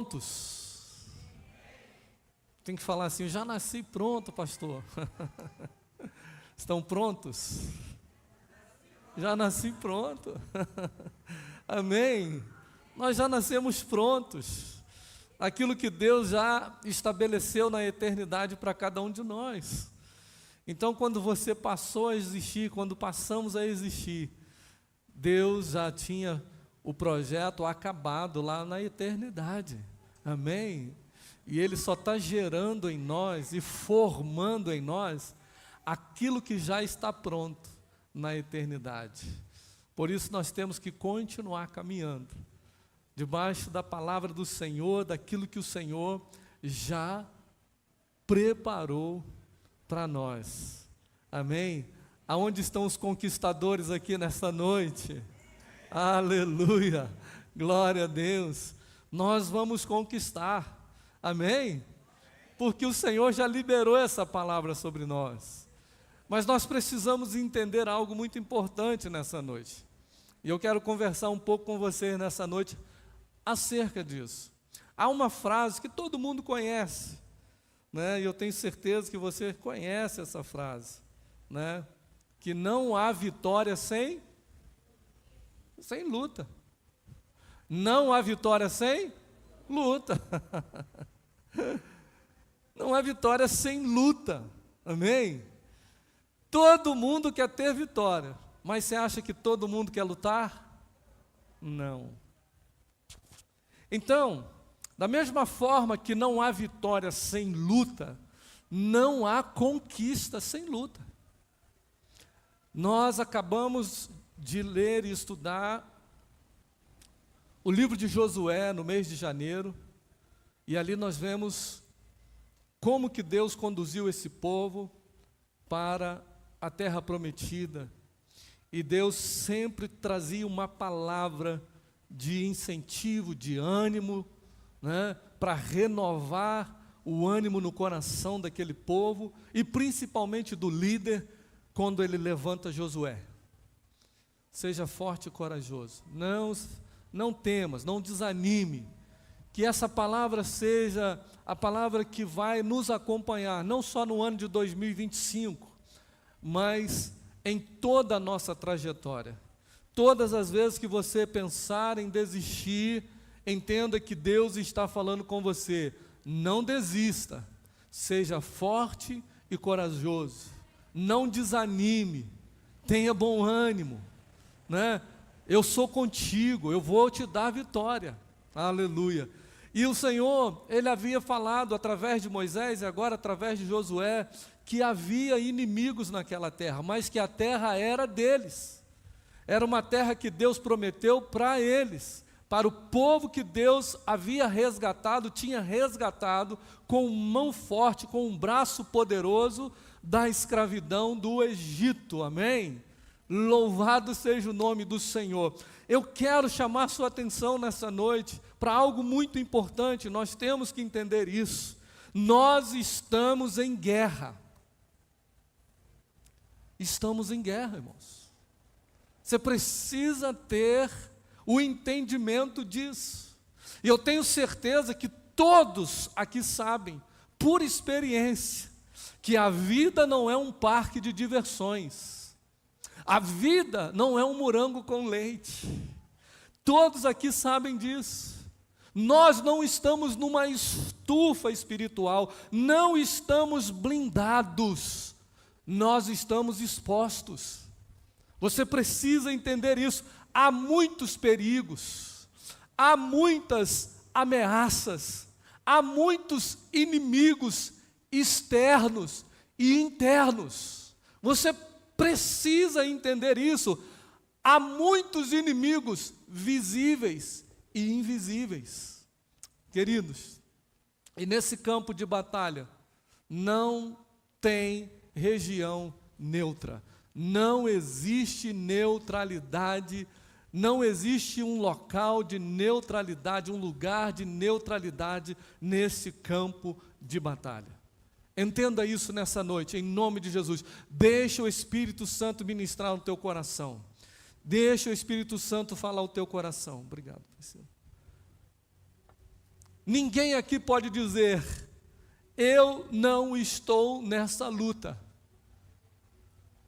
prontos? Tem que falar assim, eu já nasci pronto, pastor. Estão prontos? Já nasci pronto. Amém? Nós já nascemos prontos. Aquilo que Deus já estabeleceu na eternidade para cada um de nós. Então, quando você passou a existir, quando passamos a existir, Deus já tinha o projeto acabado lá na eternidade. Amém? E Ele só está gerando em nós e formando em nós aquilo que já está pronto na eternidade. Por isso nós temos que continuar caminhando debaixo da palavra do Senhor, daquilo que o Senhor já preparou para nós. Amém? Aonde estão os conquistadores aqui nessa noite? Aleluia! Glória a Deus! Nós vamos conquistar. Amém? Porque o Senhor já liberou essa palavra sobre nós. Mas nós precisamos entender algo muito importante nessa noite. E eu quero conversar um pouco com vocês nessa noite acerca disso. Há uma frase que todo mundo conhece, né? E eu tenho certeza que você conhece essa frase, né? Que não há vitória sem luta. Não há vitória sem luta. Não há vitória sem luta. Amém? Todo mundo quer ter vitória, mas você acha que todo mundo quer lutar? Não. Então, da mesma forma que não há vitória sem luta, não há conquista sem luta. Nós acabamos de ler e estudar o livro de Josué no mês de janeiro, e ali nós vemos como que Deus conduziu esse povo para a terra prometida, e Deus sempre trazia uma palavra de incentivo, de ânimo, né, para renovar o ânimo no coração daquele povo, e principalmente do líder, quando ele levanta Josué. Seja forte e corajoso, não temas, não desanime, que essa palavra seja a palavra que vai nos acompanhar, não só no ano de 2025, mas em toda a nossa trajetória. Todas as vezes que você pensar em desistir, entenda que Deus está falando com você. Não desista, seja forte e corajoso, não desanime, tenha bom ânimo, né? Eu sou contigo, eu vou te dar vitória. Aleluia. E o Senhor, Ele havia falado através de Moisés e agora através de Josué, que havia inimigos naquela terra, mas que a terra era deles. Era uma terra que Deus prometeu para eles, para o povo que Deus havia resgatado, tinha resgatado com mão forte, com um braço poderoso da escravidão do Egito. Amém? Louvado seja o nome do Senhor. Eu quero chamar sua atenção nessa noite para algo muito importante. Nós temos que entender isso. Nós estamos em guerra. Estamos em guerra, irmãos. Você precisa ter o entendimento disso. E eu tenho certeza que todos aqui sabem, por experiência, que a vida não é um parque de diversões. A vida não é um morango com leite. Todos aqui sabem disso. Nós não estamos numa estufa espiritual, não estamos blindados, nós estamos expostos. Você precisa entender isso. Há muitos perigos, há muitas ameaças, há muitos inimigos externos e internos. Você precisa entender isso. Há muitos inimigos visíveis e invisíveis. Queridos, e nesse campo de batalha não tem região neutra. Não existe neutralidade, não existe um local de neutralidade, um lugar de neutralidade nesse campo de batalha. Entenda isso nessa noite, em nome de Jesus. Deixa o Espírito Santo ministrar no teu coração. Deixa o Espírito Santo falar ao teu coração. Obrigado, Priscila. Ninguém aqui pode dizer: eu não estou nessa luta.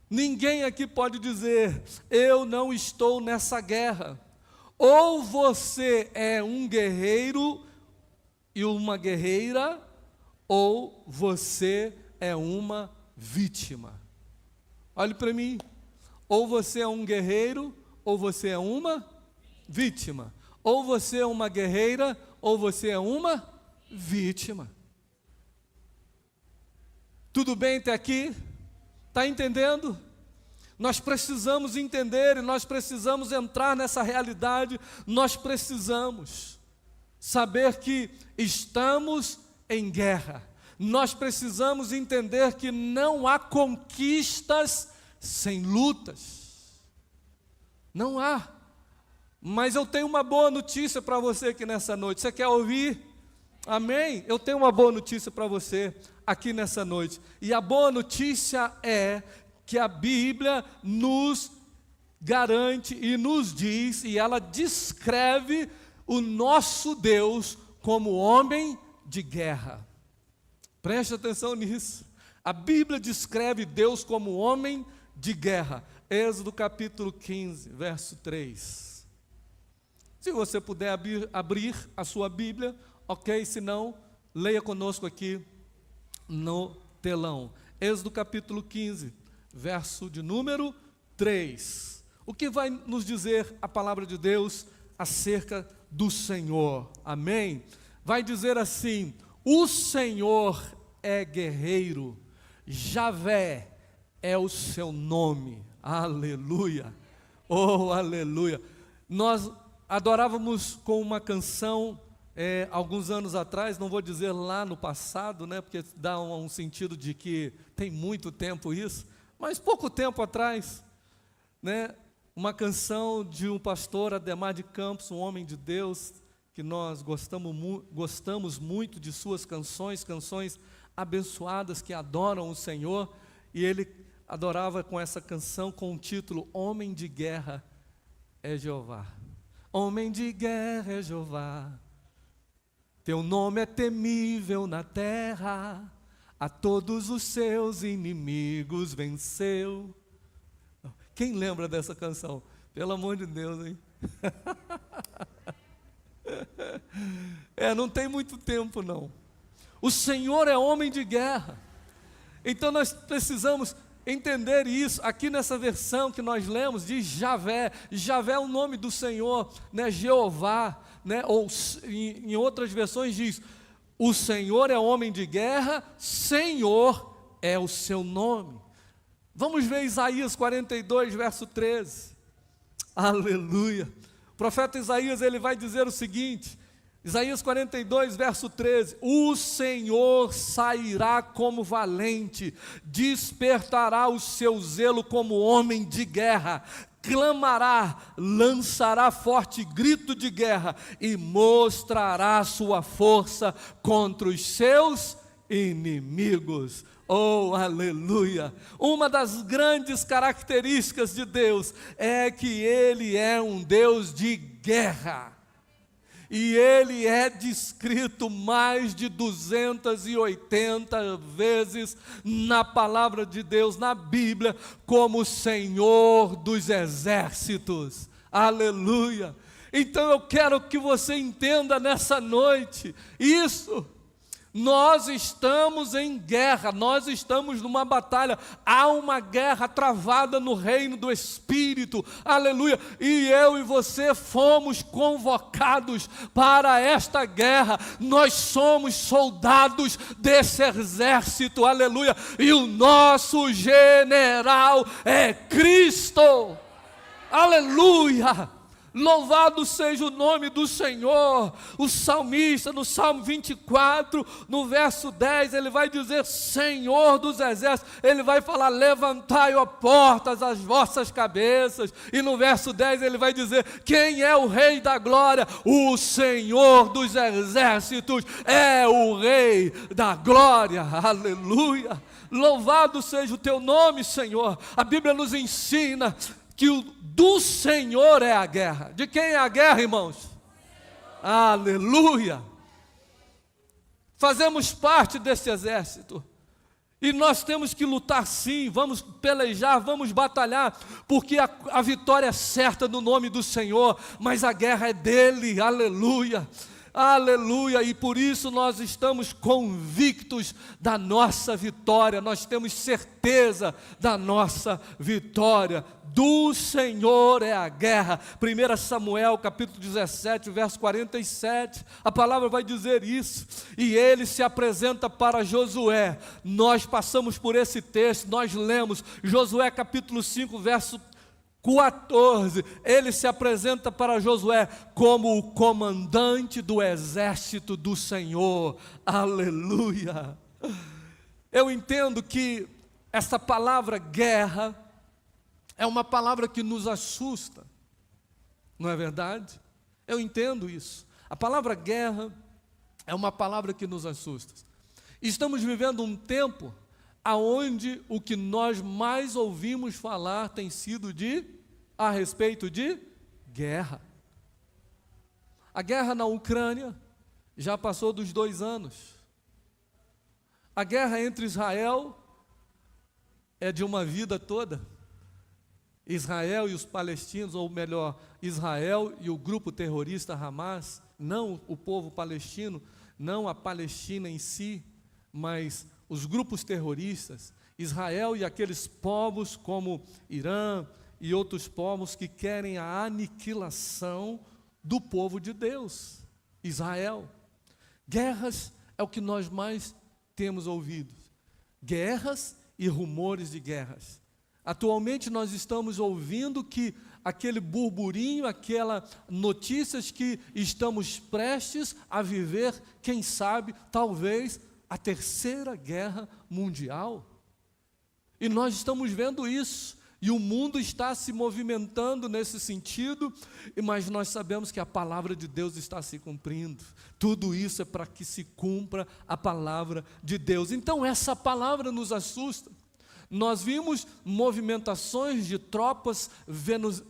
Ninguém aqui pode dizer: eu não estou nessa guerra. Ou você é um guerreiro e uma guerreira, ou você é uma vítima. Olhe para mim. Ou você é um guerreiro, ou você é uma vítima. Ou você é uma guerreira, ou você é uma vítima. Tudo bem até aqui? Está entendendo? Nós precisamos entender e nós precisamos entrar nessa realidade. Nós precisamos saber que estamos em guerra. Nós precisamos entender que não há conquistas sem lutas. Não há. Mas eu tenho uma boa notícia para você aqui nessa noite. Você quer ouvir? Amém? Eu tenho uma boa notícia para você aqui nessa noite. E a boa notícia é que a Bíblia nos garante e nos diz, e ela descreve o nosso Deus como homem de guerra. Preste atenção nisso. A Bíblia descreve Deus como homem de guerra. Êxodo capítulo 15, verso 3. Se você puder abrir a sua Bíblia, ok, se não, leia conosco aqui no telão. Êxodo capítulo 15, verso de número 3. O que vai nos dizer a palavra de Deus acerca do Senhor? Amém? Vai dizer assim: o Senhor é guerreiro, Javé é o seu nome. Aleluia, oh aleluia. Nós adorávamos com uma canção alguns anos atrás, não vou dizer lá no passado, né, porque dá um sentido de que tem muito tempo isso, mas pouco tempo atrás, né, uma canção de um pastor, Ademar de Campos, um homem de Deus, que nós gostamos muito de suas canções abençoadas que adoram o Senhor, e ele adorava com essa canção com o título Homem de Guerra é Jeová. Homem de guerra é Jeová, teu nome é temível na terra, a todos os seus inimigos venceu. Quem lembra dessa canção? Pelo amor de Deus, hein? Não tem muito tempo não. O Senhor é homem de guerra. Então nós precisamos entender isso. Aqui nessa versão que nós lemos, diz Javé. Javé é o nome do Senhor, né? Jeová, né? Ou em outras versões diz: o Senhor é homem de guerra, Senhor é o seu nome. Vamos ver Isaías 42, verso 13. Aleluia. O profeta Isaías, ele vai dizer o seguinte, Isaías 42, verso 13: o Senhor sairá como valente, despertará o seu zelo como homem de guerra, clamará, lançará forte grito de guerra e mostrará sua força contra os seus inimigos. Oh, aleluia! Uma das grandes características de Deus é que Ele é um Deus de guerra. E Ele é descrito mais de 280 vezes na palavra de Deus, na Bíblia, como Senhor dos exércitos. Aleluia! Então eu quero que você entenda nessa noite isso. Nós estamos em guerra, nós estamos numa batalha, há uma guerra travada no reino do Espírito, aleluia, e eu e você fomos convocados para esta guerra, nós somos soldados desse exército, aleluia, e o nosso general é Cristo, aleluia. Louvado seja o nome do Senhor. O salmista, no Salmo 24, no verso 10, ele vai dizer: Senhor dos exércitos. Ele vai falar: levantai, ó portas, as vossas cabeças. E no verso 10 ele vai dizer: quem é o Rei da glória? O Senhor dos exércitos é o Rei da glória. Aleluia. Louvado seja o teu nome, Senhor. A Bíblia nos ensina que do Senhor é a guerra. De quem é a guerra, irmãos? Aleluia! fazemos parte desse exército. E nós temos que lutar sim, vamos pelejar, vamos batalhar, porque a vitória é certa no nome do Senhor, mas a guerra é dele, aleluia, aleluia, e por isso nós estamos convictos da nossa vitória, nós temos certeza da nossa vitória. Do Senhor é a guerra. 1 Samuel capítulo 17, verso 47, a palavra vai dizer isso, e ele se apresenta para Josué. Nós passamos por esse texto, nós lemos Josué capítulo 5, verso 14, ele se apresenta para Josué como o comandante do exército do Senhor, aleluia. Eu entendo que essa palavra guerra é uma palavra que nos assusta, não é verdade? Eu entendo isso. A palavra guerra é uma palavra que nos assusta. Estamos vivendo um tempo aonde o que nós mais ouvimos falar tem sido a respeito de guerra. A guerra na Ucrânia já passou dos 2 anos. A guerra entre Israel é de uma vida toda. Israel e os palestinos, ou melhor, Israel e o grupo terrorista Hamas, não o povo palestino, não a Palestina em si, mas os grupos terroristas, Israel e aqueles povos como Irã e outros povos que querem a aniquilação do povo de Deus, Israel. Guerras é o que nós mais temos ouvido, guerras e rumores de guerras. Atualmente nós estamos ouvindo que aquele burburinho, aquela notícias que estamos prestes a viver, quem sabe, talvez, a 3ª guerra mundial. E nós estamos vendo isso, e o mundo está se movimentando nesse sentido, mas nós sabemos que a palavra de Deus está se cumprindo. Tudo isso é para que se cumpra a palavra de Deus. Então essa palavra nos assusta. Nós vimos movimentações de tropas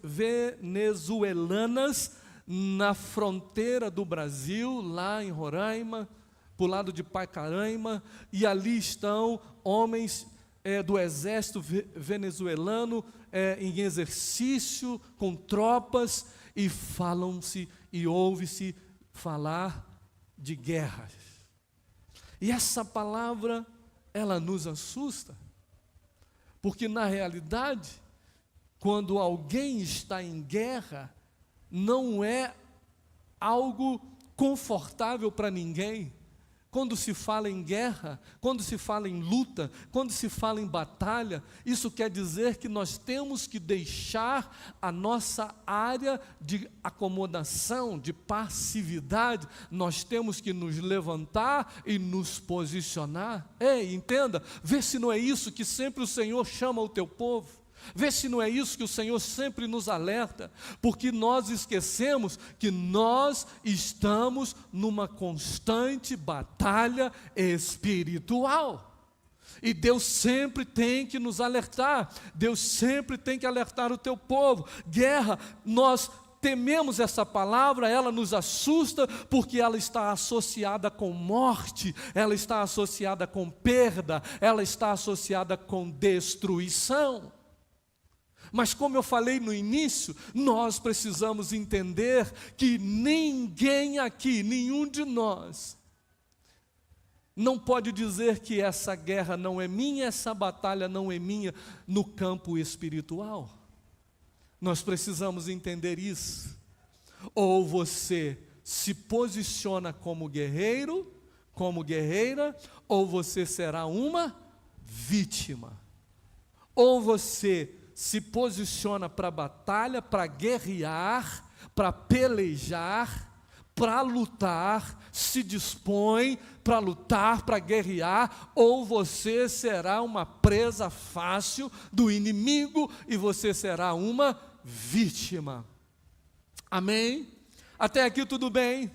venezuelanas na fronteira do Brasil, lá em Roraima, para o lado de Pacaraima, e ali estão homens do exército venezuelano em exercício com tropas, e falam-se e ouve-se falar de guerras. E essa palavra, ela nos assusta. Porque, na realidade, quando alguém está em guerra, não é algo confortável para ninguém. Quando se fala em guerra, quando se fala em luta, quando se fala em batalha, isso quer dizer que nós temos que deixar a nossa área de acomodação, de passividade, nós temos que nos levantar e nos posicionar. Ei, entenda, vê se não é isso que sempre o Senhor chama o teu povo. Vê se não é isso que o Senhor sempre nos alerta, porque nós esquecemos que nós estamos numa constante batalha espiritual. E Deus sempre tem que nos alertar, Deus sempre tem que alertar o teu povo. Guerra, nós tememos essa palavra, ela nos assusta, porque ela está associada com morte, ela está associada com perda, ela está associada com destruição. Mas como eu falei no início, nós precisamos entender que ninguém aqui, nenhum de nós, não pode dizer que essa guerra não é minha, essa batalha não é minha no campo espiritual. Nós precisamos entender isso. Ou você se posiciona como guerreiro, como guerreira, ou você será uma vítima. Ou você se posiciona para a batalha, para guerrear, para pelejar, para lutar, se dispõe para lutar, para guerrear, ou você será uma presa fácil do inimigo e você será uma vítima. Amém? Até aqui tudo bem?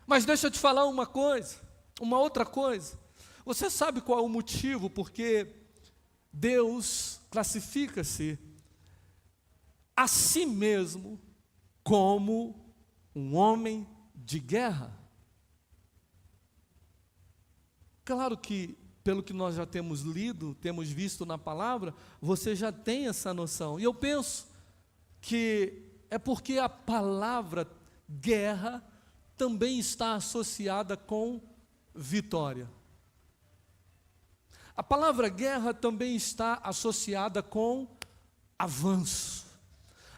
Mas deixa eu te falar uma coisa, uma outra coisa. Você sabe qual é o motivo porque Deus classifica-se a si mesmo como um homem de guerra? Claro que, pelo que nós já temos lido, temos visto na palavra, você já tem essa noção. E eu penso que é porque a palavra guerra também está associada com vitória. A palavra guerra também está associada com avanço.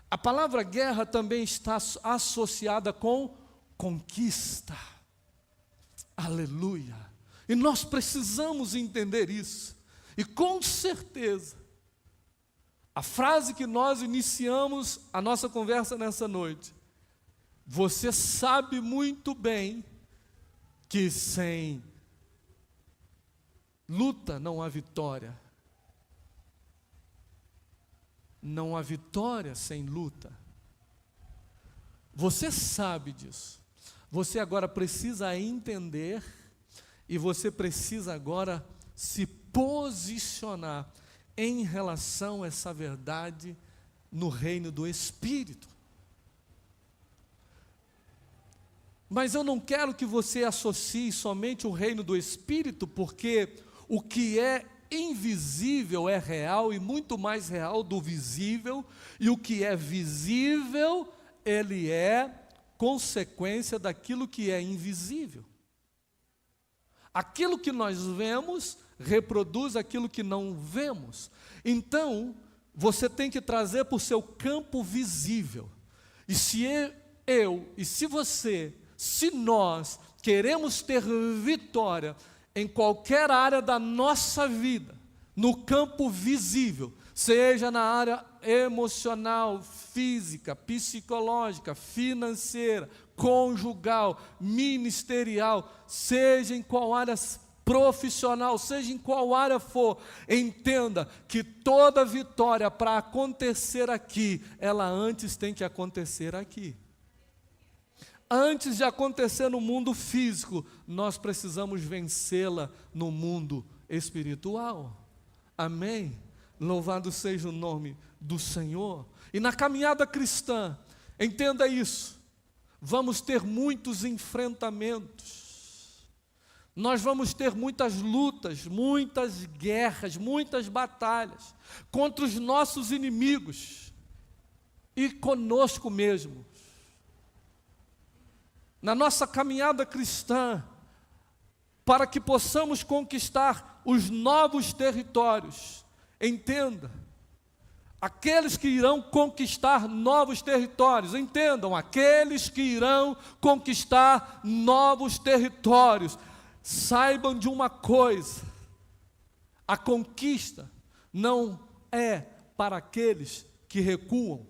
A palavra guerra também está associada com conquista. Aleluia! E nós precisamos entender isso. E com certeza, a frase que nós iniciamos a nossa conversa nessa noite, você sabe muito bem que sem luta não há vitória. Não há vitória sem luta. Você sabe disso. Você agora precisa entender e você precisa agora se posicionar em relação a essa verdade no reino do Espírito. Mas eu não quero que você associe somente o reino do Espírito, porque o que é invisível é real e muito mais real do visível, e o que é visível, ele é consequência daquilo que é invisível. Aquilo que nós vemos reproduz aquilo que não vemos. Então, você tem que trazer para o seu campo visível. E se e se você, se nós queremos ter vitória em qualquer área da nossa vida, no campo visível, seja na área emocional, física, psicológica, financeira, conjugal, ministerial, seja em qual área profissional, seja em qual área for, entenda que toda vitória para acontecer aqui, ela antes tem que acontecer aqui. Antes de acontecer no mundo físico, nós precisamos vencê-la no mundo espiritual. Amém? Louvado seja o nome do Senhor. E na caminhada cristã, entenda isso, vamos ter muitos enfrentamentos, nós vamos ter muitas lutas, muitas guerras, muitas batalhas contra os nossos inimigos e conosco mesmo. Na nossa caminhada cristã, para que possamos conquistar os novos territórios, entenda, aqueles que irão conquistar novos territórios, entendam, aqueles que irão conquistar novos territórios, saibam de uma coisa, a conquista não é para aqueles que recuam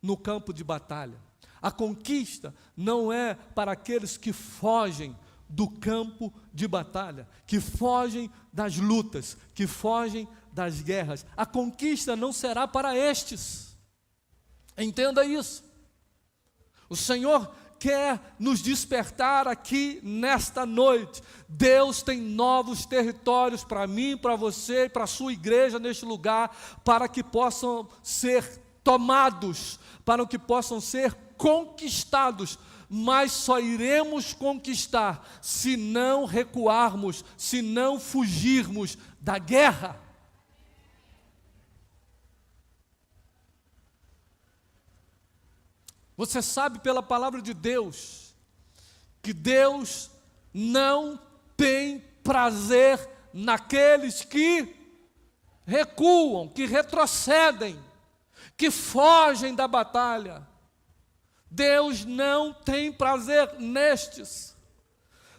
no campo de batalha. A conquista não é para aqueles que fogem do campo de batalha, que fogem das lutas, que fogem das guerras. A conquista não será para estes. Entenda isso. O Senhor quer nos despertar aqui nesta noite. Deus tem novos territórios para mim, para você e para a sua igreja neste lugar, para que possam ser tomados, para que possam ser conquistados, mas só iremos conquistar se não recuarmos, se não fugirmos da guerra. Você sabe pela palavra de Deus, que Deus não tem prazer naqueles que recuam, que retrocedem, que fogem da batalha. Deus não tem prazer nestes.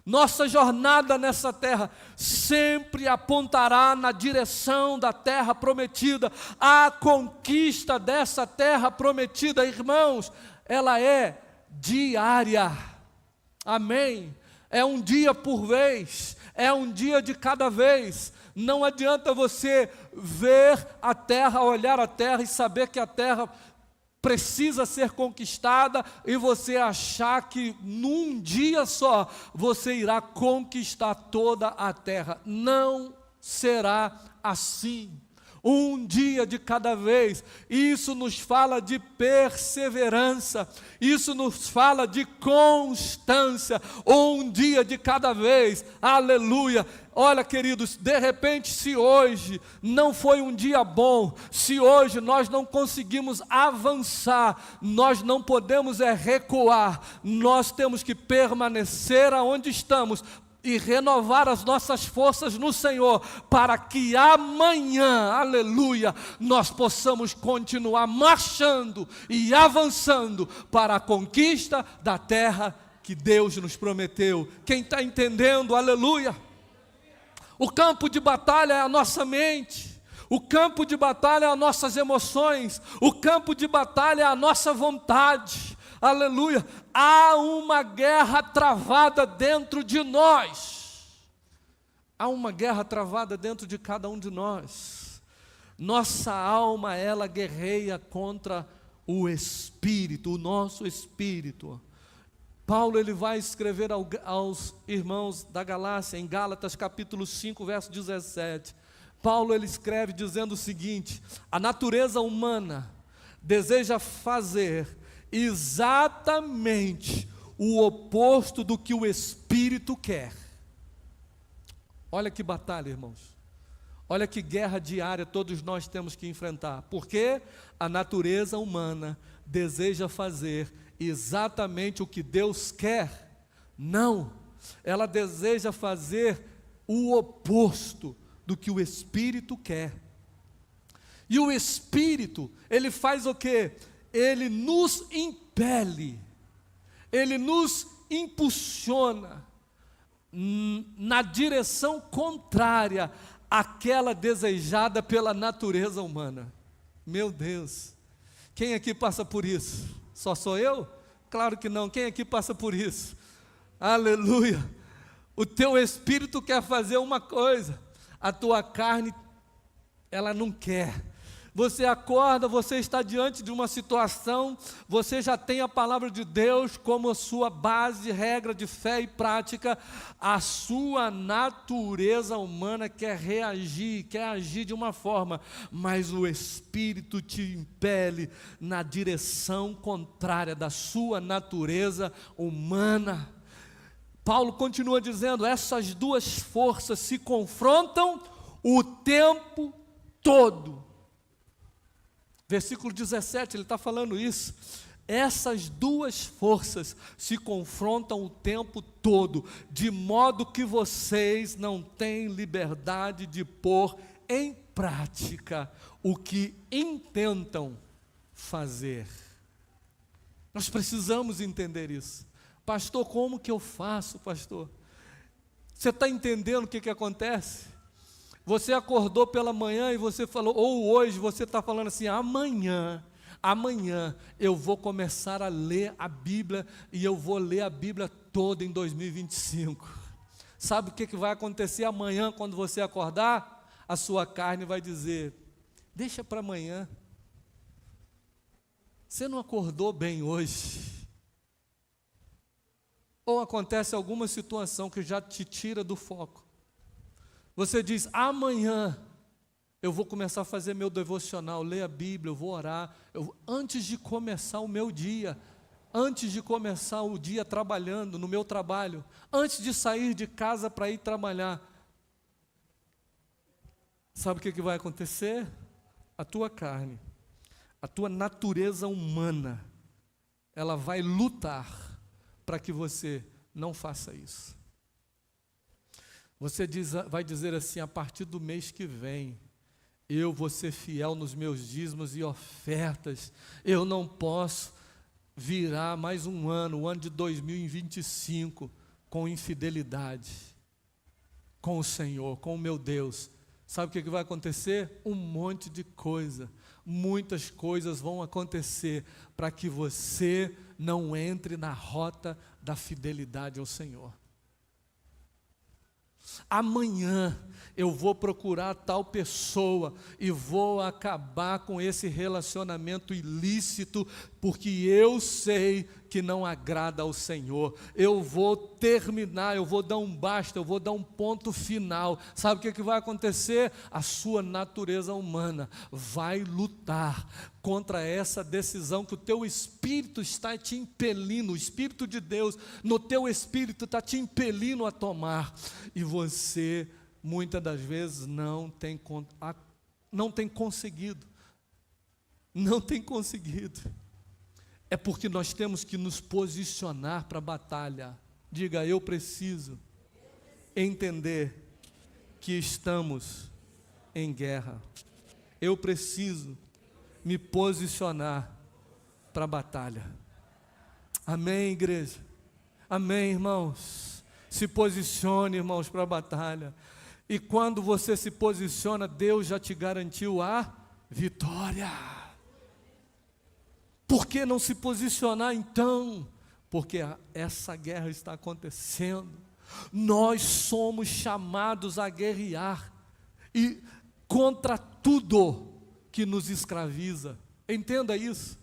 Nossa jornada nessa terra sempre apontará na direção da terra prometida. A conquista dessa terra prometida, irmãos, ela é diária. Amém? É um dia por vez, é um dia de cada vez. Não adianta você ver a terra, olhar a terra e saber que a terra precisa ser conquistada e você achar que num dia só você irá conquistar toda a terra. Não será assim. um dia de cada vez. Isso nos fala de perseverança, isso nos fala de constância, um dia de cada vez, aleluia. Olha, queridos, de repente, se hoje não foi um dia bom, se hoje nós não conseguimos avançar, nós não podemos recuar, nós temos que permanecer aonde estamos, e renovar as nossas forças no Senhor, para que amanhã, aleluia, nós possamos continuar marchando e avançando para a conquista da terra que Deus nos prometeu. Quem está entendendo, aleluia? O campo de batalha é a nossa mente, o campo de batalha é as nossas emoções, o campo de batalha é a nossa vontade. Aleluia, há uma guerra travada dentro de nós, há uma guerra travada dentro de cada um de nós. Nossa alma, ela guerreia contra o Espírito, o nosso Espírito. Paulo, ele vai escrever aos irmãos da Galácia, em Gálatas capítulo 5, verso 17, Paulo, ele escreve dizendo o seguinte: a natureza humana deseja fazer exatamente o oposto do que o Espírito quer. Olha que batalha, irmãos. Olha que guerra diária todos nós temos que enfrentar. Porque a natureza humana deseja fazer exatamente o que Deus quer. Não, ela deseja fazer o oposto do que o Espírito quer. E o Espírito, ele faz o quê? Ele nos impele, ele nos impulsiona na direção contrária àquela desejada pela natureza humana. Meu Deus, quem aqui passa por isso? Só sou eu? Claro que não. Quem aqui passa por isso? Aleluia. O teu espírito quer fazer uma coisa, a tua carne, ela não quer. Você acorda, você está diante de uma situação, você já tem a palavra de Deus como a sua base, regra de fé e prática. A sua natureza humana quer reagir, quer agir de uma forma, mas o Espírito te impele na direção contrária da sua natureza humana. Paulo continua dizendo, essas duas forças se confrontam o tempo todo. Versículo 17, ele está falando isso. Essas duas forças se confrontam o tempo todo, de modo que vocês não têm liberdade de pôr em prática o que intentam fazer. Nós precisamos entender isso. Pastor, como que eu faço, pastor? Você está entendendo o que acontece? Você acordou pela manhã e você falou, ou hoje você está falando assim, amanhã eu vou começar a ler a Bíblia e eu vou ler a Bíblia toda em 2025. Sabe o que vai acontecer amanhã quando você acordar? A sua carne vai dizer, deixa para amanhã. Você não acordou bem hoje. Ou acontece alguma situação que já te tira do foco. Você diz, amanhã eu vou começar a fazer meu devocional, ler a Bíblia, eu vou orar, antes de começar o meu dia, antes de começar o dia trabalhando, no meu trabalho, antes de sair de casa para ir trabalhar. Sabe o que vai acontecer? A tua carne, a tua natureza humana, ela vai lutar para que você não faça isso. Você vai dizer assim, a partir do mês que vem, eu vou ser fiel nos meus dízimos e ofertas, eu não posso virar mais um ano, o ano de 2025, com infidelidade, com o Senhor, com o meu Deus. Sabe o que vai acontecer? Um monte de coisa, muitas coisas vão acontecer, para que você não entre na rota da fidelidade ao Senhor. Amanhã eu vou procurar tal pessoa e vou acabar com esse relacionamento ilícito, porque eu sei que não agrada ao Senhor. Eu vou terminar, eu vou dar um basta, eu vou dar um ponto final. Sabe o que vai acontecer? A sua natureza humana vai lutar contra essa decisão que o teu espírito está te impelindo, o Espírito de Deus no teu espírito está te impelindo a tomar, e você muitas das vezes não tem conseguido. É porque nós temos que nos posicionar para a batalha. Diga, eu preciso entender que estamos em guerra. Eu preciso me posicionar para a batalha. Amém, igreja? Amém, irmãos? Se posicione, irmãos, para a batalha. E quando você se posiciona, Deus já te garantiu a vitória. Por que não se posicionar então? Porque essa guerra está acontecendo. Nós somos chamados a guerrear e contra tudo que nos escraviza. Entenda isso.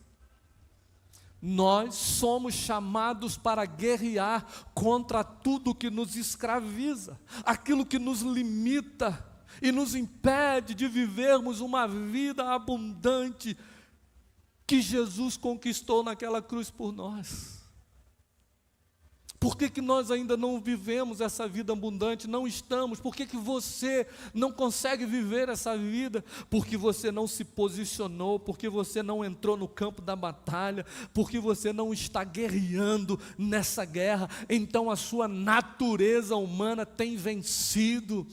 Nós somos chamados para guerrear contra tudo que nos escraviza, aquilo que nos limita e nos impede de vivermos uma vida abundante que Jesus conquistou naquela cruz por nós. Por que nós ainda não vivemos essa vida abundante? Não estamos. Por que você não consegue viver essa vida? Porque você não se posicionou, porque você não entrou no campo da batalha, porque você não está guerreando nessa guerra. Então a sua natureza humana tem vencido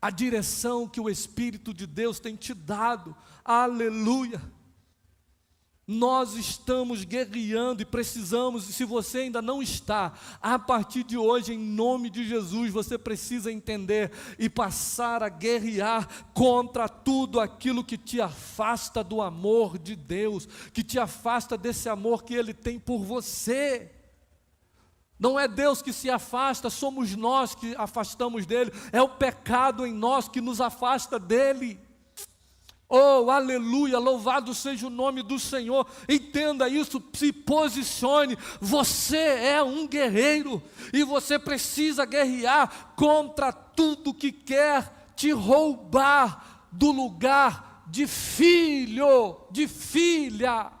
a direção que o Espírito de Deus tem te dado. Aleluia! Nós estamos guerreando e precisamos, e se você ainda não está, a partir de hoje, em nome de Jesus, você precisa entender e passar a guerrear contra tudo aquilo que te afasta do amor de Deus, que te afasta desse amor que Ele tem por você. Não é Deus que se afasta, somos nós que afastamos dEle, é o pecado em nós que nos afasta dEle. Oh, aleluia, louvado seja o nome do Senhor. Entenda isso, se posicione. Você é um guerreiro e você precisa guerrear contra tudo que quer te roubar do lugar de filho, de filha.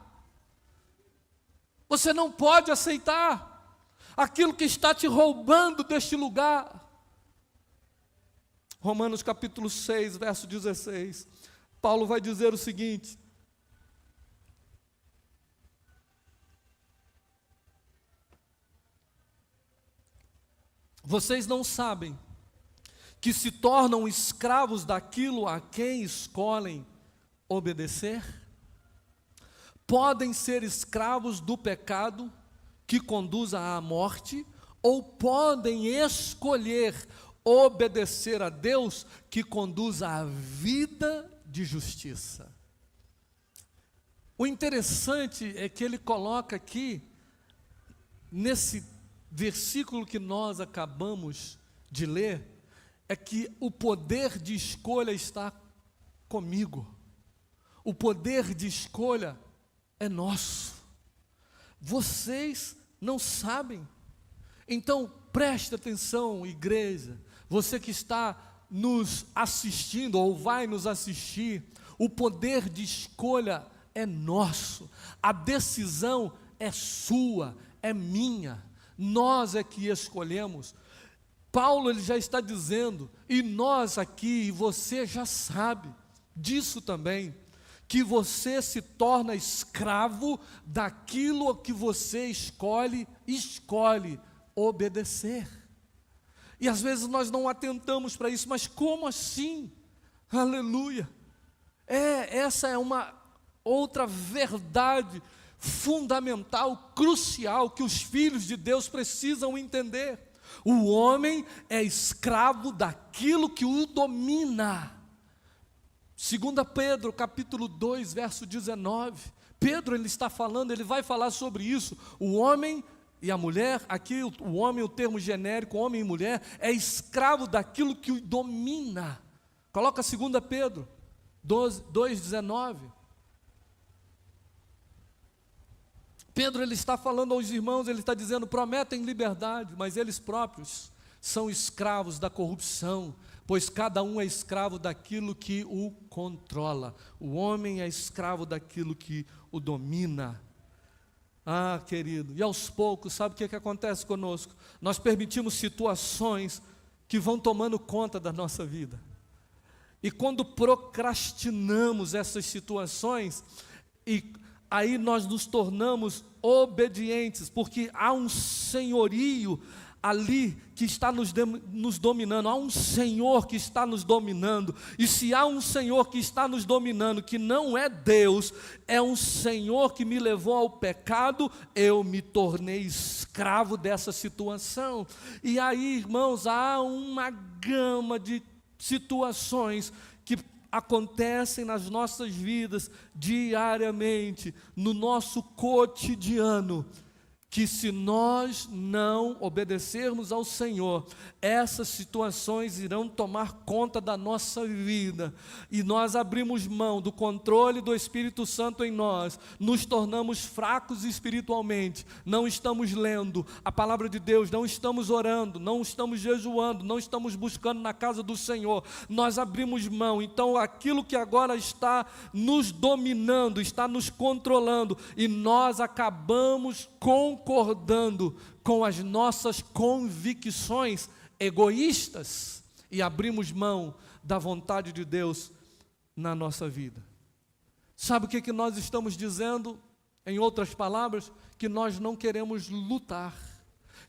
Você não pode aceitar aquilo que está te roubando deste lugar. Romanos capítulo 6, verso 16. Paulo vai dizer o seguinte: vocês não sabem que se tornam escravos daquilo a quem escolhem obedecer? Podem ser escravos do pecado que conduz à morte, ou podem escolher obedecer a Deus que conduz à vida de justiça. O interessante é que ele coloca aqui, nesse versículo que nós acabamos de ler, é que o poder de escolha está comigo. O poder de escolha é nosso. Vocês não sabem. Então, preste atenção, igreja, você que está nos assistindo ou vai nos assistir, o poder de escolha é nosso, a decisão é sua, é minha, nós é que escolhemos. Paulo ele já está dizendo, e nós aqui, e você já sabe disso também, que você se torna escravo daquilo que você escolhe obedecer. E às vezes nós não atentamos para isso, mas como assim? Aleluia! Essa é uma outra verdade fundamental, crucial, que os filhos de Deus precisam entender. O homem é escravo daquilo que o domina. 2 Pedro, capítulo 2, verso 19. Pedro ele está falando, ele vai falar sobre isso. O homem e a mulher, aqui o homem, o termo genérico, homem e mulher, é escravo daquilo que o domina. Coloca 2 Pedro 2,19. Pedro, ele está falando aos irmãos, ele está dizendo, prometem liberdade, mas eles próprios são escravos da corrupção, pois cada um é escravo daquilo que o controla. O homem é escravo daquilo que o domina. Ah, querido, e aos poucos, sabe o que acontece conosco? Nós permitimos situações que vão tomando conta da nossa vida. E quando procrastinamos essas situações, aí nós nos tornamos obedientes, porque há um senhorio ali que está nos dominando, há um Senhor que está nos dominando, e se há um Senhor que está nos dominando, que não é Deus, é um Senhor que me levou ao pecado, eu me tornei escravo dessa situação. E aí, irmãos, há uma gama de situações que acontecem nas nossas vidas diariamente, no nosso cotidiano, que se nós não obedecermos ao Senhor, essas situações irão tomar conta da nossa vida, e nós abrimos mão do controle do Espírito Santo em nós, nos tornamos fracos espiritualmente, não estamos lendo a palavra de Deus, não estamos orando, não estamos jejuando, não estamos buscando na casa do Senhor, nós abrimos mão. Então aquilo que agora está nos dominando, está nos controlando, e nós acabamos concordando com as nossas convicções egoístas e abrimos mão da vontade de Deus na nossa vida. Sabe o que nós estamos dizendo? Em outras palavras, que nós não queremos lutar,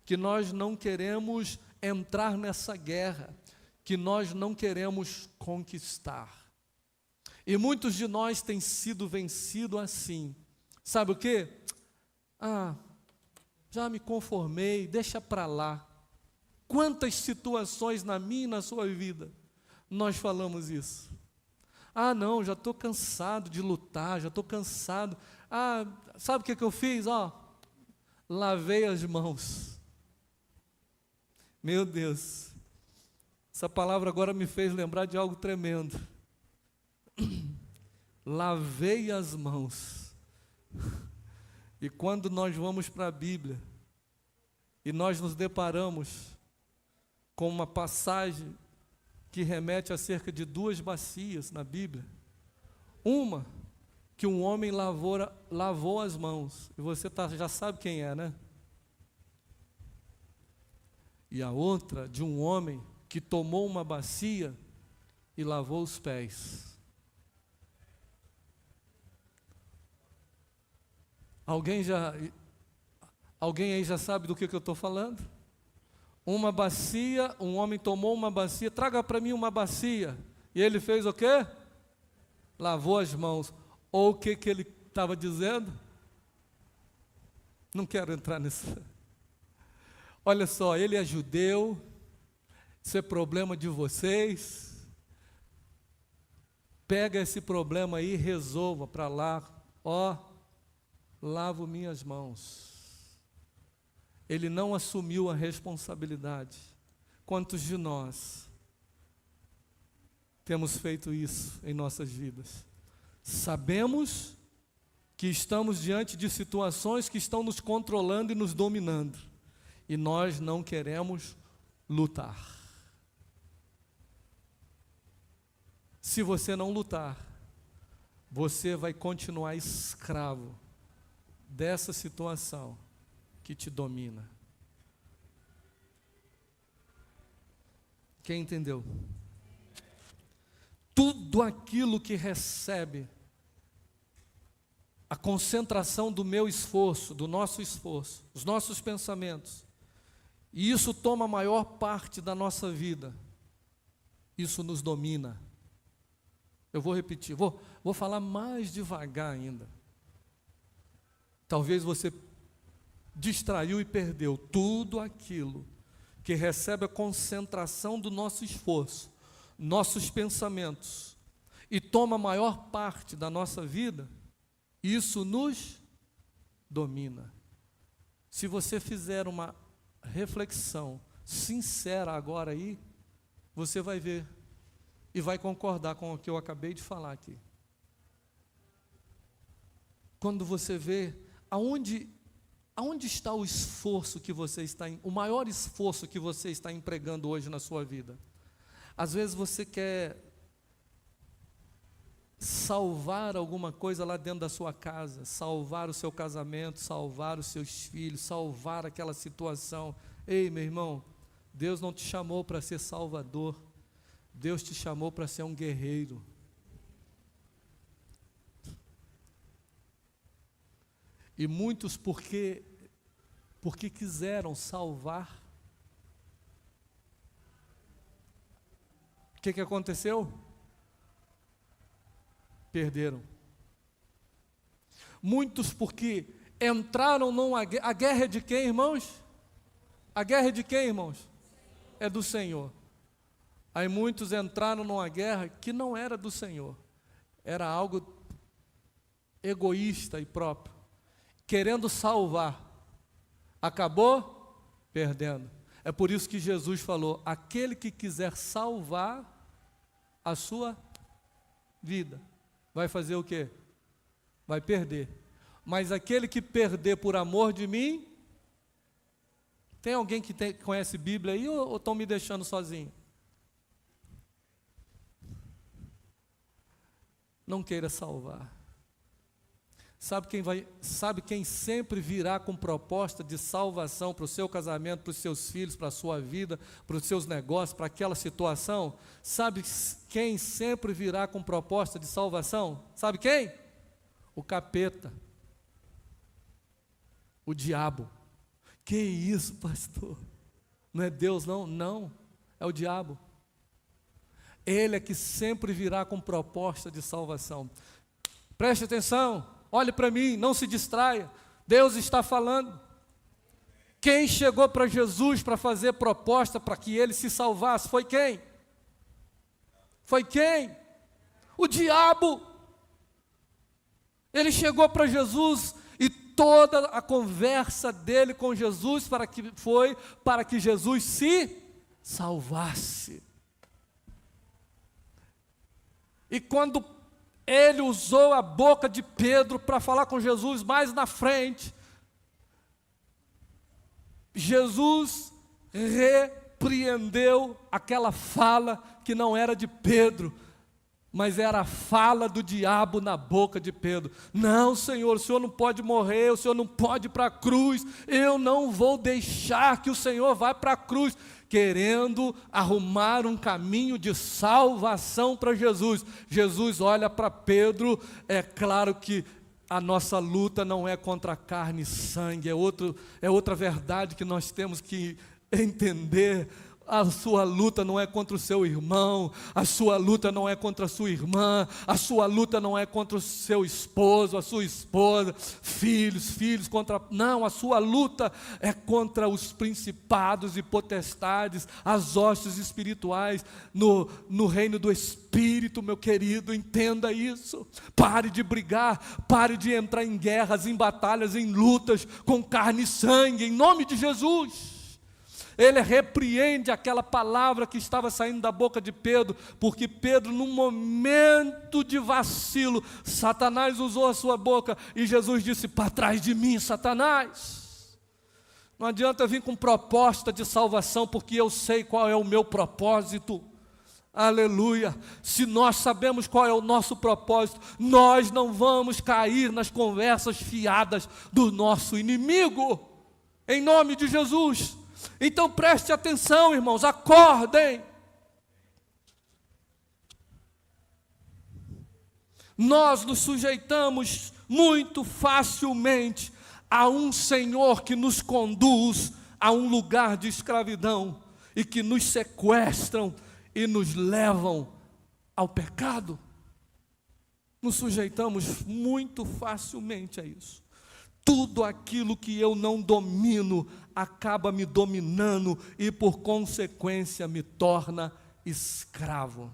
que nós não queremos entrar nessa guerra, que nós não queremos conquistar. E muitos de nós têm sido vencidos assim. Sabe o quê? Já me conformei, deixa para lá. Quantas situações na minha e na sua vida nós falamos isso? Não, já estou cansado de lutar, já estou cansado. Sabe o que eu fiz? Lavei as mãos. Meu Deus, essa palavra agora me fez lembrar de algo tremendo. Lavei as mãos. E quando nós vamos para a Bíblia, e nós nos deparamos com uma passagem que remete a cerca de 2 bacias na Bíblia, uma que um homem lavou as mãos, e você já sabe quem é, né? E a outra de um homem que tomou uma bacia e lavou os pés. Alguém aí já sabe do que eu estou falando? Uma bacia, um homem tomou uma bacia, traga para mim uma bacia. E ele fez o quê? Lavou as mãos. Ou o que ele estava dizendo? Não quero entrar nisso. Olha só, ele é judeu, isso é problema de vocês. Pega esse problema aí e resolva para lá. Lavo minhas mãos. Ele não assumiu a responsabilidade. Quantos de nós temos feito isso em nossas vidas? Sabemos que estamos diante de situações que estão nos controlando e nos dominando, e nós não queremos lutar. Se você não lutar, você vai continuar escravo dessa situação que te domina. Quem entendeu? Tudo aquilo que recebe a concentração do meu esforço, do nosso esforço, os nossos pensamentos, e isso toma a maior parte da nossa vida, isso nos domina. Eu vou repetir, vou falar mais devagar ainda. Talvez você distraiu e perdeu tudo aquilo que recebe a concentração do nosso esforço, nossos pensamentos, e toma a maior parte da nossa vida, isso nos domina. Se você fizer uma reflexão sincera agora aí, você vai ver e vai concordar com o que eu acabei de falar aqui. Quando você vê aonde está o esforço que você está, o maior esforço que você está empregando hoje na sua vida. Às vezes você quer salvar alguma coisa lá dentro da sua casa, salvar o seu casamento, salvar os seus filhos, salvar aquela situação. Ei, meu irmão, Deus não te chamou para ser salvador, Deus te chamou para ser um guerreiro. E muitos porque quiseram salvar, o que aconteceu? Perderam. Muitos porque entraram numa guerra. A guerra é de quem, irmãos? A guerra é de quem, irmãos? É do Senhor. Aí muitos entraram numa guerra que não era do Senhor, era algo egoísta e próprio, querendo salvar, acabou perdendo. É por isso que Jesus falou: aquele que quiser salvar a sua vida, vai fazer o quê? Vai perder. Mas aquele que perder por amor de mim... Tem alguém que conhece Bíblia aí ou estão me deixando sozinho? Não queira salvar. Sabe quem sempre virá com proposta de salvação para o seu casamento, para os seus filhos, para a sua vida, para os seus negócios, para aquela situação? Sabe quem sempre virá com proposta de salvação? Sabe quem? O capeta. O diabo. Que isso, pastor? Não é Deus não? Não, é o diabo. Ele é que sempre virá com proposta de salvação. Preste atenção, olhe para mim, não se distraia. Deus está falando. Quem chegou para Jesus para fazer proposta para que ele se salvasse foi quem? Foi quem? O diabo. Ele chegou para Jesus e toda a conversa dele com Jesus foi para que Jesus se salvasse. E quando ele usou a boca de Pedro para falar com Jesus mais na frente, Jesus repreendeu aquela fala que não era de Pedro, mas era a fala do diabo na boca de Pedro. Não, Senhor, o Senhor não pode morrer, o Senhor não pode ir para a cruz, eu não vou deixar que o Senhor vá para a cruz, querendo arrumar um caminho de salvação para Jesus. Jesus olha para Pedro, é claro que a nossa luta não é contra carne e sangue, é outra verdade que nós temos que entender. A sua luta não é contra o seu irmão, a sua luta não é contra a sua irmã, a sua luta não é contra o seu esposo, a sua esposa, filhos contra... Não, a sua luta é contra os principados e potestades, as hostes espirituais no reino do Espírito, meu querido, entenda isso. Pare de brigar, pare de entrar em guerras, em batalhas, em lutas com carne e sangue, em nome de Jesus. Ele repreende aquela palavra que estava saindo da boca de Pedro, porque Pedro, num momento de vacilo, Satanás usou a sua boca, e Jesus disse: para trás de mim, Satanás. Não adianta vir com proposta de salvação, porque eu sei qual é o meu propósito. Aleluia. Se nós sabemos qual é o nosso propósito, nós não vamos cair nas conversas fiadas do nosso inimigo, em nome de Jesus. Então preste atenção, irmãos, acordem. Nós nos sujeitamos muito facilmente a um Senhor que nos conduz a um lugar de escravidão e que nos sequestram e nos levam ao pecado. Nos sujeitamos muito facilmente a isso. Tudo aquilo que eu não domino acaba me dominando e, por consequência, me torna escravo.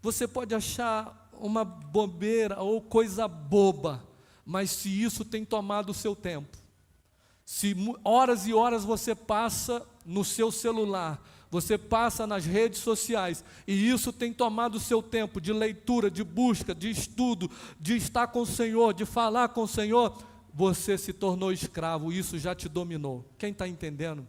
Você pode achar uma bobeira ou coisa boba, mas se isso tem tomado o seu tempo, Se horas e horas você passa no seu celular, você passa nas redes sociais, e isso tem tomado o seu tempo de leitura, de busca, de estudo, de estar com o Senhor, de falar com o Senhor, você se tornou escravo, isso já te dominou. Quem está entendendo?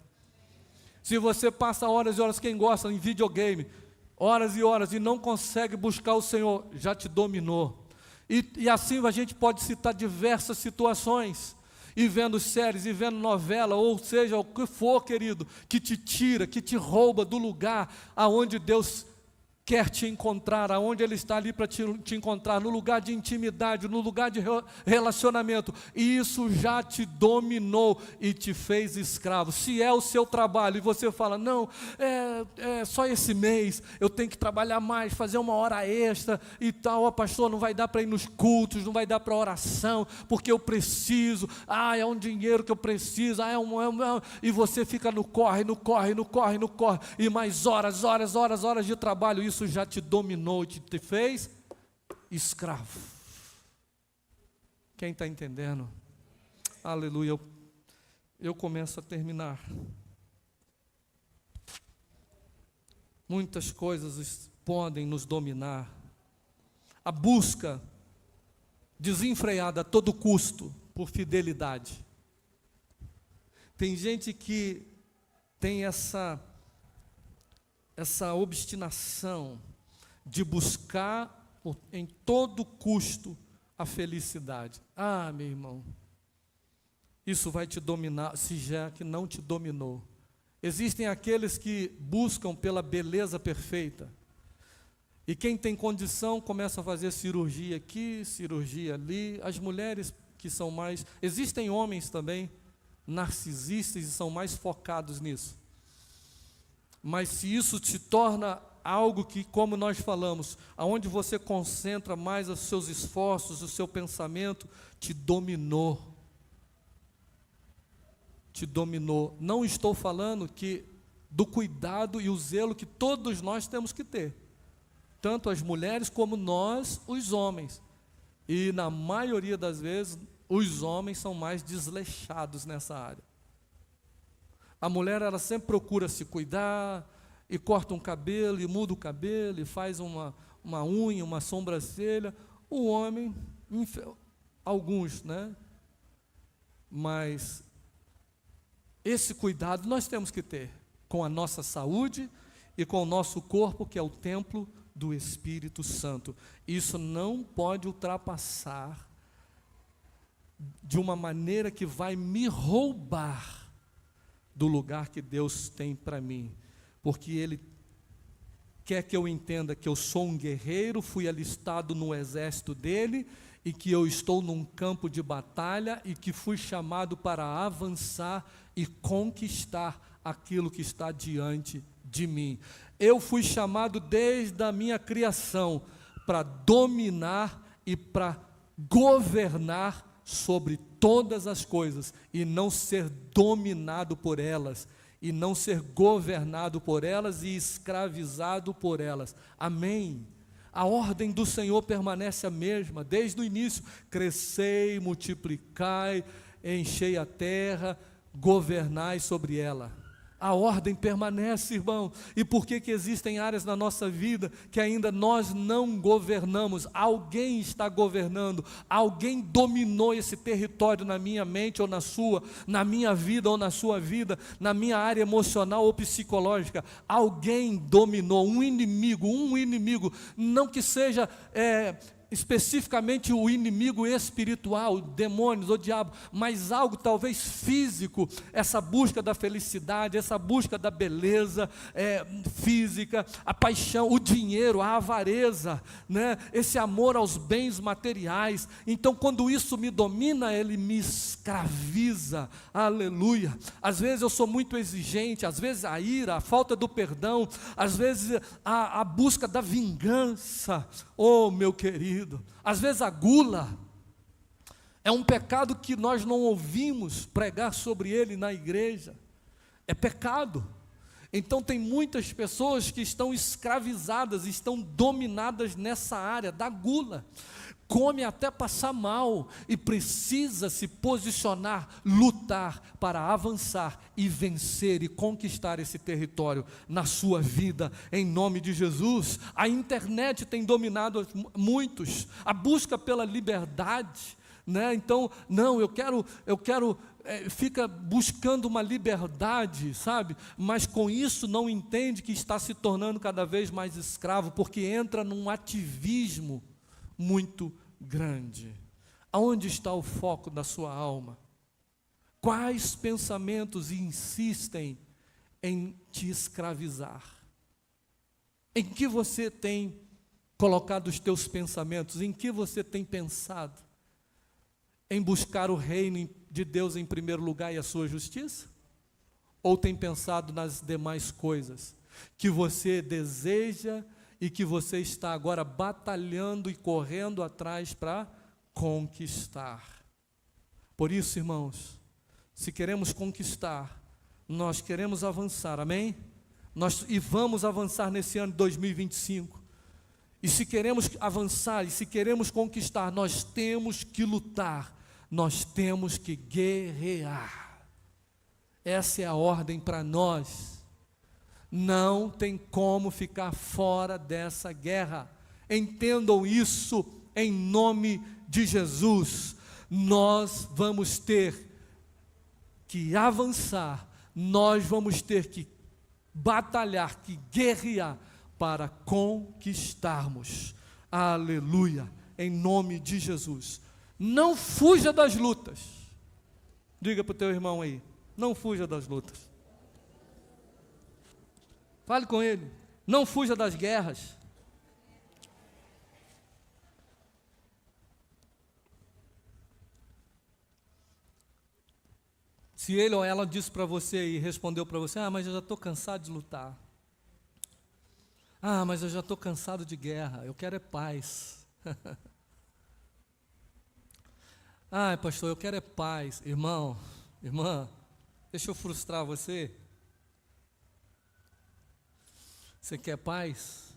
Se você passa horas e horas, quem gosta em videogame, horas e horas, e não consegue buscar o Senhor, já te dominou. E assim a gente pode citar diversas situações, e vendo séries, e vendo novela, ou seja, o que for, querido, que te tira, que te rouba do lugar aonde Deus quer te encontrar, aonde Ele está ali para te encontrar, no lugar de intimidade, no lugar de relacionamento, e isso já te dominou e te fez escravo. Se é o seu trabalho e você fala, não, só esse mês, eu tenho que trabalhar mais, fazer uma hora extra e tal, pastor, não vai dar para ir nos cultos, não vai dar para oração, porque eu preciso, é um dinheiro que eu preciso, e você fica no corre, e mais horas de trabalho, isso já te dominou e te fez escravo. Quem está entendendo? Aleluia. Eu começo a terminar. Muitas coisas podem nos dominar. A busca desenfreada a todo custo por fidelidade. Tem gente que tem essa obstinação de buscar em todo custo a felicidade. Meu irmão, isso vai te dominar, se já que não te dominou. Existem aqueles que buscam pela beleza perfeita, e quem tem condição começa a fazer cirurgia aqui, cirurgia ali. As mulheres que são mais... Existem homens também narcisistas e são mais focados nisso. Mas se isso te torna algo que, como nós falamos, aonde você concentra mais os seus esforços, o seu pensamento, te dominou. Te dominou. Não estou falando do cuidado e o zelo que todos nós temos que ter. Tanto as mulheres como nós, os homens. E na maioria das vezes, os homens são mais desleixados nessa área. A mulher, ela sempre procura se cuidar, e corta um cabelo, e muda o cabelo, e faz uma unha, uma sobrancelha. O homem, alguns, né? Mas esse cuidado nós temos que ter com a nossa saúde e com o nosso corpo, que é o templo do Espírito Santo. Isso não pode ultrapassar de uma maneira que vai me roubar do lugar que Deus tem para mim, porque Ele quer que eu entenda que eu sou um guerreiro, fui alistado no exército dEle, e que eu estou num campo de batalha, e que fui chamado para avançar e conquistar aquilo que está diante de mim. Eu fui chamado desde a minha criação para dominar e para governar sobre todas as coisas, e não ser dominado por elas, e não ser governado por elas e escravizado por elas. Amém? A ordem do Senhor permanece a mesma, desde o início: crescei, multiplicai, enchei a terra, governai sobre ela. A ordem permanece, irmão. E por que existem áreas na nossa vida que ainda nós não governamos? Alguém está governando, alguém dominou esse território na minha mente ou na sua, na minha vida ou na sua vida, na minha área emocional ou psicológica. Alguém dominou, um inimigo, não que seja especificamente o inimigo espiritual, demônios ou diabo, mas algo talvez físico, essa busca da felicidade, essa busca da beleza física, a paixão, o dinheiro, a avareza, né? Esse amor aos bens materiais. Então, quando isso me domina, ele me escraviza. Aleluia. Às vezes eu sou muito exigente, às vezes a ira, a falta do perdão, às vezes a busca da vingança. Oh, meu querido, às vezes a gula é um pecado que nós não ouvimos pregar sobre ele na igreja. É pecado. Então tem muitas pessoas que estão escravizadas, estão dominadas nessa área da gula. come até passar mal e precisa se posicionar, lutar para avançar e vencer e conquistar esse território na sua vida, em nome de Jesus. A internet tem dominado muitos, a busca pela liberdade, né? Então, não, eu quero fica buscando uma liberdade, sabe? Mas com isso não entende que está se tornando cada vez mais escravo, porque entra num ativismo muito grande. Aonde está o foco da sua alma? Quais pensamentos insistem em te escravizar? Em que você tem colocado os teus pensamentos? Em que você tem pensado? Em buscar o reino de Deus em primeiro lugar e a sua justiça? Ou tem pensado nas demais coisas que você deseja e que você está agora batalhando e correndo atrás para conquistar? Por isso, irmãos, se queremos conquistar, nós queremos avançar, amém? E vamos avançar nesse ano de 2025. E se queremos avançar, e se queremos conquistar, nós temos que lutar, nós temos que guerrear. Essa é a ordem para nós. Não tem como ficar fora dessa guerra. Entendam isso em nome de Jesus. Nós vamos ter que avançar, nós vamos ter que batalhar, que guerrear para conquistarmos. Aleluia, em nome de Jesus. Não fuja das lutas. Diga para o teu irmão aí, não fuja das lutas. Fale com ele, não fuja das guerras. Se ele ou ela disse para você e respondeu para você: mas eu já estou cansado de lutar. Mas eu já estou cansado de guerra, eu quero é paz. Pastor, eu quero é paz. Irmão, irmã, deixa eu frustrar você. Você quer paz?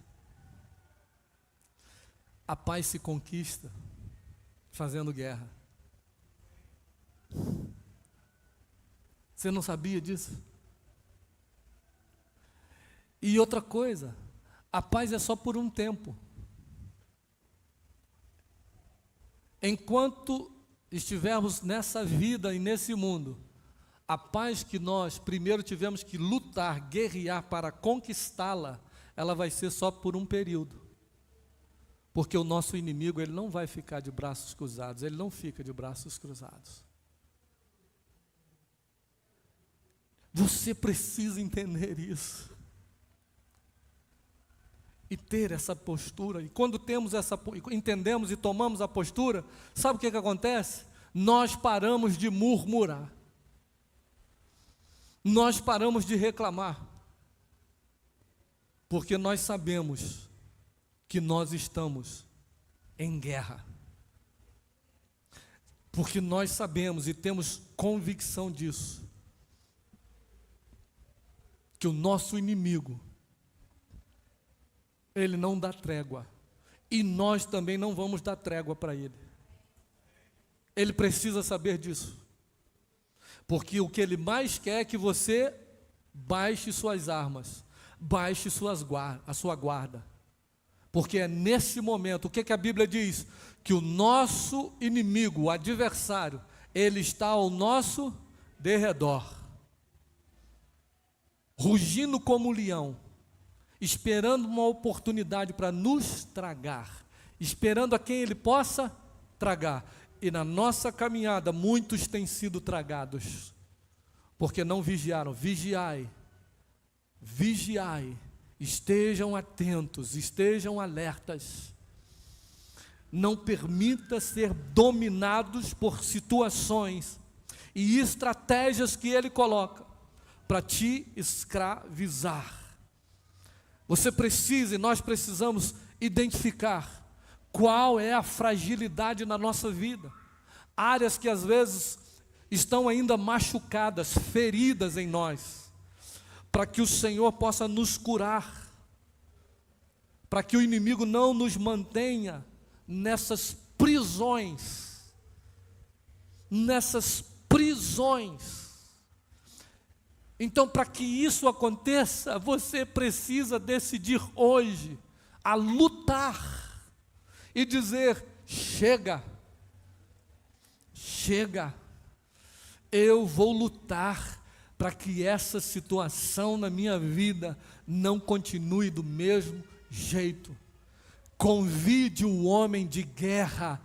A paz se conquista fazendo guerra. Você não sabia disso? E outra coisa, a paz é só por um tempo. Enquanto estivermos nessa vida e nesse mundo, a paz que nós primeiro tivemos que lutar, guerrear para conquistá-la, ela vai ser só por um período. Porque o nosso inimigo, ele não vai ficar de braços cruzados, ele não fica de braços cruzados. Você precisa entender isso. E ter essa postura. E quando entendemos e tomamos a postura, sabe o que acontece? Nós paramos de murmurar. Nós paramos de reclamar. Porque nós sabemos que nós estamos em guerra. Porque nós sabemos e temos convicção disso, que o nosso inimigo, ele não dá trégua, e nós também não vamos dar trégua para ele. Ele precisa saber disso, porque o que ele mais quer é que você baixe suas armas, baixe a sua guarda, porque é nesse momento, o que a Bíblia diz? Que o nosso inimigo, o adversário, ele está ao nosso derredor, rugindo como um leão, esperando uma oportunidade para nos tragar, esperando a quem ele possa tragar. E na nossa caminhada, muitos têm sido tragados, porque não vigiaram. Vigiai, vigiai, estejam atentos, estejam alertas. Não permita ser dominados por situações e estratégias que ele coloca para te escravizar. Você precisa, e nós precisamos identificar qual é a fragilidade na nossa vida, áreas que às vezes estão ainda machucadas, feridas em nós, para que o Senhor possa nos curar, para que o inimigo não nos mantenha nessas prisões. Nessas prisões. Então, para que isso aconteça, você precisa decidir hoje a lutar e dizer: chega, chega, eu vou lutar para que essa situação na minha vida não continue do mesmo jeito. Convide o homem de guerra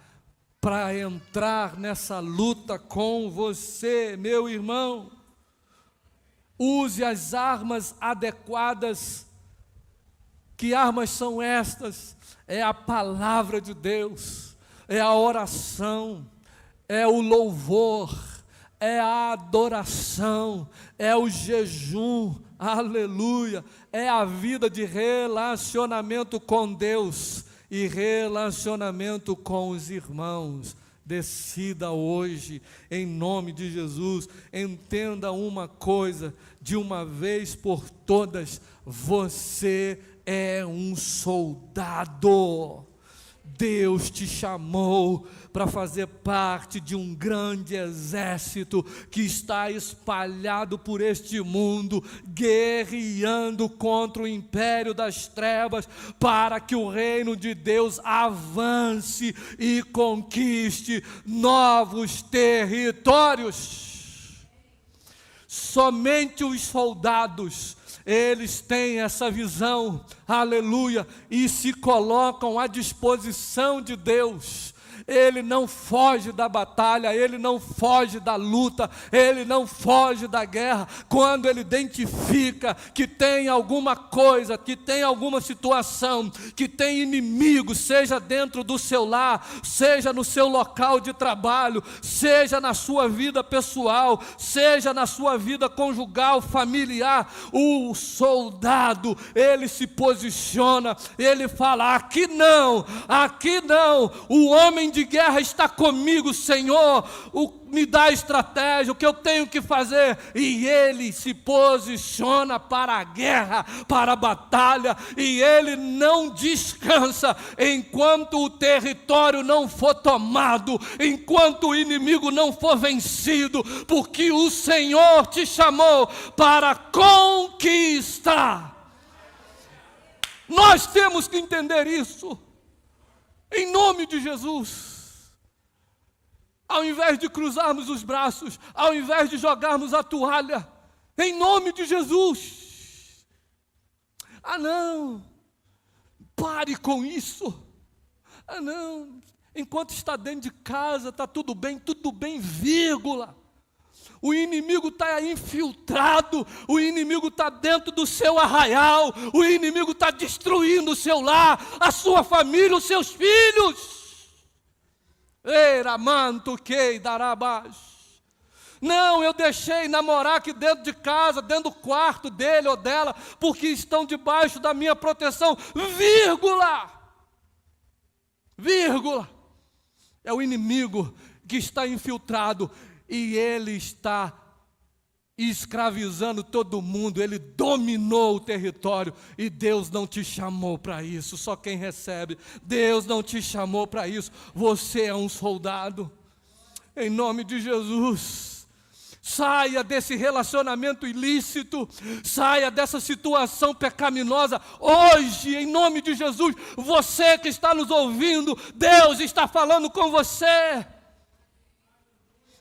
para entrar nessa luta com você, meu irmão. Use as armas adequadas. Que armas são estas? É a palavra de Deus, é a oração, é o louvor, é a adoração, é o jejum, aleluia, é a vida de relacionamento com Deus e relacionamento com os irmãos. Decida hoje, em nome de Jesus, entenda uma coisa, de uma vez por todas, você é um soldado. Deus te chamou para fazer parte de um grande exército que está espalhado por este mundo, guerreando contra o império das trevas, para que o reino de Deus avance e conquiste novos territórios. Somente os soldados, eles têm essa visão, aleluia, e se colocam à disposição de Deus. Ele não foge da batalha, ele não foge da luta, ele não foge da guerra. Quando ele identifica que tem alguma coisa, que tem alguma situação, que tem inimigo, seja dentro do seu lar, seja no seu local de trabalho, seja na sua vida pessoal, seja na sua vida conjugal, familiar, o soldado, ele se posiciona, ele fala: aqui não, o homem de guerra está comigo, Senhor, me dá estratégia, o que eu tenho que fazer, e ele se posiciona para a guerra, para a batalha, e ele não descansa, enquanto o território não for tomado, enquanto o inimigo não for vencido, porque o Senhor te chamou para conquistar. Nós temos que entender isso, em nome de Jesus. Ao invés de cruzarmos os braços, ao invés de jogarmos a toalha, em nome de Jesus. Ah, não, pare com isso. Ah, não, enquanto está dentro de casa, está tudo bem, vírgula. O inimigo está infiltrado, o inimigo está dentro do seu arraial, o inimigo está destruindo o seu lar, a sua família, os seus filhos. Não, eu deixei namorar aqui dentro de casa, dentro do quarto dele ou dela, porque estão debaixo da minha proteção, vírgula, é o inimigo que está infiltrado, e ele está escravizando todo mundo, ele dominou o território, e Deus não te chamou para isso, só quem recebe. Deus não te chamou para isso, você é um soldado, em nome de Jesus. Saia desse relacionamento ilícito, saia dessa situação pecaminosa, hoje, em nome de Jesus. Você que está nos ouvindo, Deus está falando com você.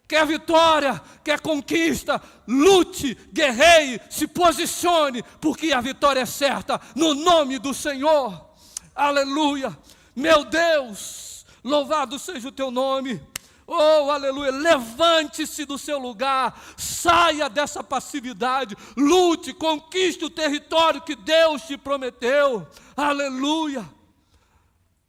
Quer vitória, quer conquista, lute, guerreie, se posicione, porque a vitória é certa, no nome do Senhor. Aleluia. Meu Deus, louvado seja o teu nome. Oh, aleluia. Levante-se do seu lugar, saia dessa passividade, lute, conquiste o território que Deus te prometeu. Aleluia.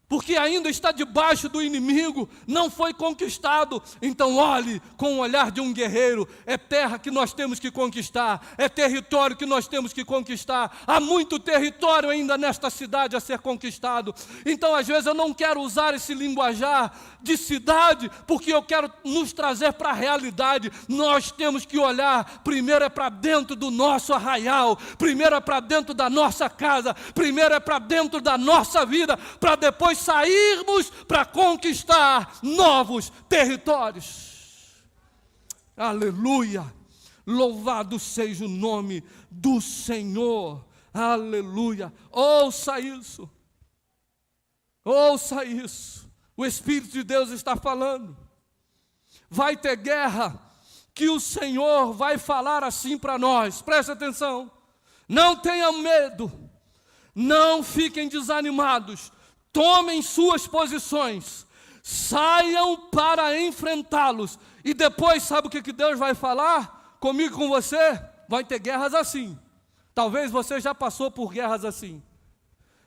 Porque ainda está debaixo do inimigo, não foi conquistado. Então olhe com o olhar de um guerreiro. É terra que nós temos que conquistar, é território que nós temos que conquistar. Há muito território ainda nesta cidade a ser conquistado. Então às vezes eu não quero usar esse linguajar de cidade, porque eu quero nos trazer para a realidade. Nós temos que olhar, primeiro é para dentro do nosso arraial, primeiro é para dentro da nossa casa, primeiro é para dentro da nossa vida, para depois nós sairmos para conquistar novos territórios. Aleluia! Louvado seja o nome do Senhor. Aleluia! Ouça isso. Ouça isso. O Espírito de Deus está falando. Vai ter guerra que o Senhor vai falar assim para nós. Preste atenção. Não tenham medo. Não fiquem desanimados. Tomem suas posições. Saiam para enfrentá-los. E depois, sabe o que Deus vai falar comigo, com você? Vai ter guerras assim. Talvez você já passou por guerras assim.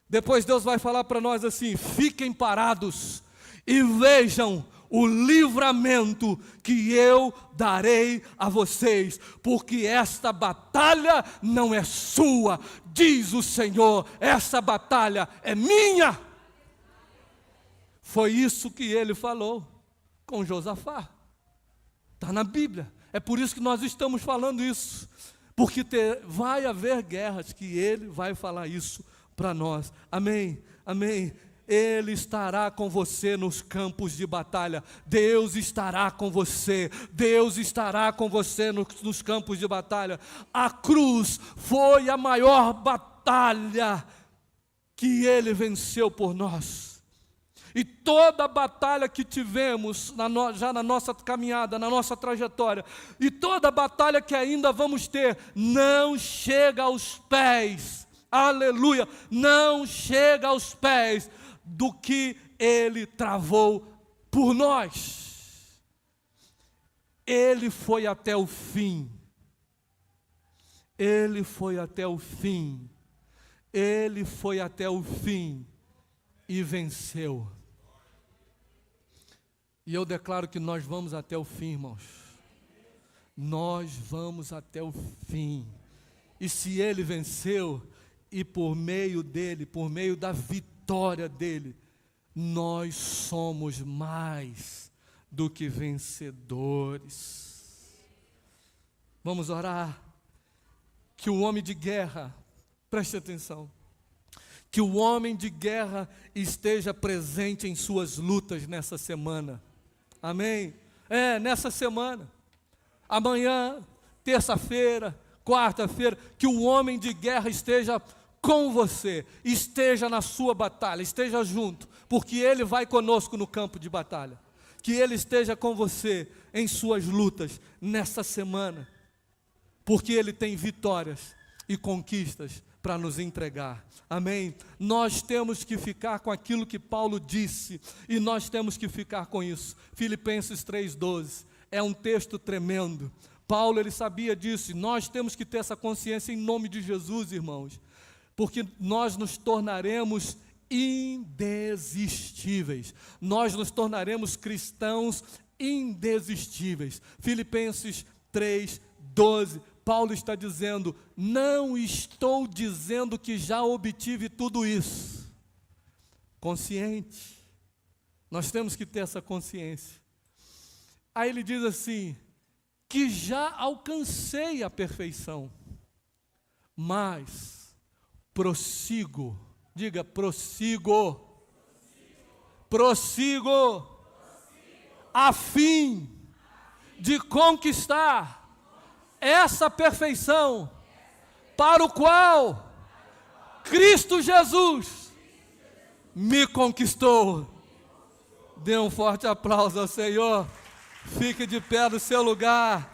Depois Deus vai falar para nós assim: fiquem parados e vejam o livramento que eu darei a vocês, porque esta batalha não é sua, diz o Senhor, essa batalha é minha. Foi isso que ele falou com Josafá. Está na Bíblia. É por isso que nós estamos falando isso, porque vai haver guerras que ele vai falar isso para nós. Amém, amém. Ele estará com você nos campos de batalha. Deus estará com você. Deus estará com você nos campos de batalha. A cruz foi a maior batalha que ele venceu por nós. E toda a batalha que tivemos já na nossa caminhada, na nossa trajetória, e toda a batalha que ainda vamos ter, não chega aos pés, aleluia, não chega aos pés do que ele travou por nós. Ele foi até o fim. Ele foi até o fim. Ele foi até o fim e venceu. E eu declaro que nós vamos até o fim, irmãos. Nós vamos até o fim. E se ele venceu, e por meio dele, por meio da vitória dele, nós somos mais do que vencedores. Vamos orar. Que o homem de guerra, preste atenção, que o homem de guerra esteja presente em suas lutas nessa semana. Amém? Nessa semana. Amanhã, terça-feira, quarta-feira, que o homem de guerra esteja com você, esteja na sua batalha, esteja junto, porque ele vai conosco no campo de batalha. Que ele esteja com você em suas lutas nessa semana, porque ele tem vitórias e conquistas para nos entregar. Amém? Nós temos que ficar com aquilo que Paulo disse, e nós temos que ficar com isso. Filipenses 3,12, é um texto tremendo. Paulo, ele sabia disso, e nós temos que ter essa consciência em nome de Jesus, irmãos, porque nós nos tornaremos indesistíveis, nós nos tornaremos cristãos indesistíveis. Filipenses 3,12, Paulo está dizendo: não estou dizendo que já obtive tudo isso. Consciente. Nós temos que ter essa consciência. Aí ele diz assim: que já alcancei a perfeição, mas prossigo. Diga, prossigo. Prossigo. A fim de conquistar essa perfeição, para o qual Cristo Jesus me conquistou. Dê um forte aplauso ao Senhor. Fique de pé no seu lugar.